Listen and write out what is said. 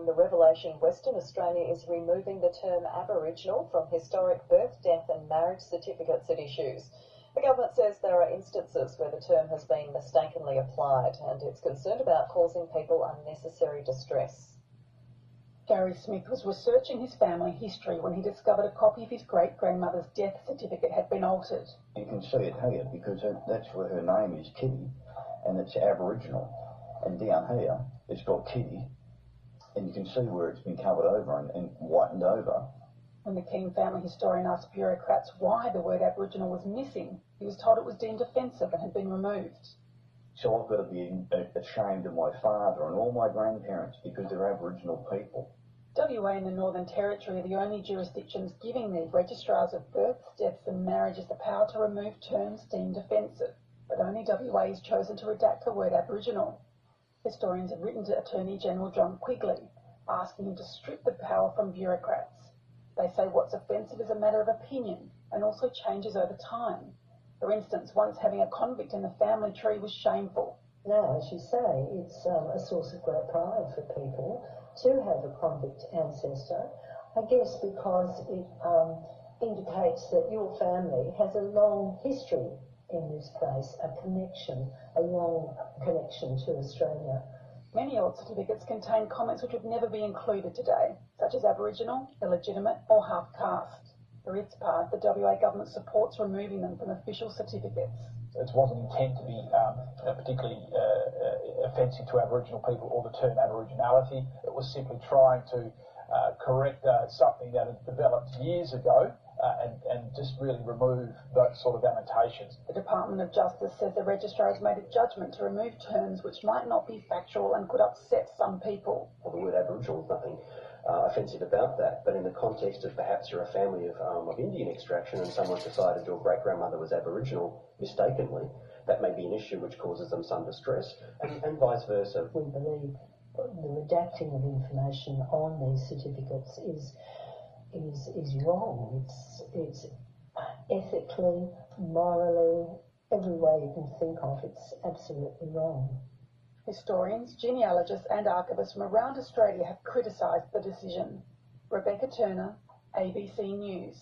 the revelation Western Australia is removing the term Aboriginal from historic birth, death and marriage certificates it issues. The government says there are instances where the term has been mistakenly applied, and it's concerned about causing people unnecessary distress. Garry Smith was researching his family history when he discovered a copy of his great-grandmother's death certificate had been altered. You can see it here because that's where her name is Kitty, and it's Aboriginal. And down here, it's got Kitty, and you can see where it's been covered over and whitened over. When the Keene family historian asked bureaucrats why the word Aboriginal was missing, he was told it was deemed offensive and had been removed. So I've got to be ashamed of my father and all my grandparents because they're Aboriginal people. WA and the Northern Territory are the only jurisdictions giving their registrars of births, deaths and marriages the power to remove terms deemed offensive, but only WA has chosen to redact the word Aboriginal. Historians have written to Attorney General John Quigley, asking him to strip the power from bureaucrats. They say what's offensive is a matter of opinion and also changes over time. For instance, once having a convict in the family tree was shameful. Now, as you say, it's a source of great pride for people to have a convict ancestor, I guess because it indicates that your family has a long history in this place, a long connection to Australia. Many old certificates contain comments which would never be included today, such as Aboriginal, illegitimate or half-caste. For its part, the WA government supports removing them from official certificates. It wasn't intended to be particularly offensive to Aboriginal people or the term aboriginality. It was simply trying to correct something that had developed years ago and just really remove those sort of annotations. The Department of Justice says the registrar has made a judgment to remove terms which might not be factual and could upset some people. Well, the word Aboriginal is nothing offensive about that, but in the context of perhaps you're a family of Indian extraction and someone's decided your great-grandmother was Aboriginal mistakenly, that may be an issue which causes them some distress, and vice versa. We believe the redacting of information on these certificates is wrong. It's ethically, morally, every way you can think of, it's absolutely wrong. Historians, genealogists and archivists from around Australia have criticised the decision. Rebecca Turner, ABC News.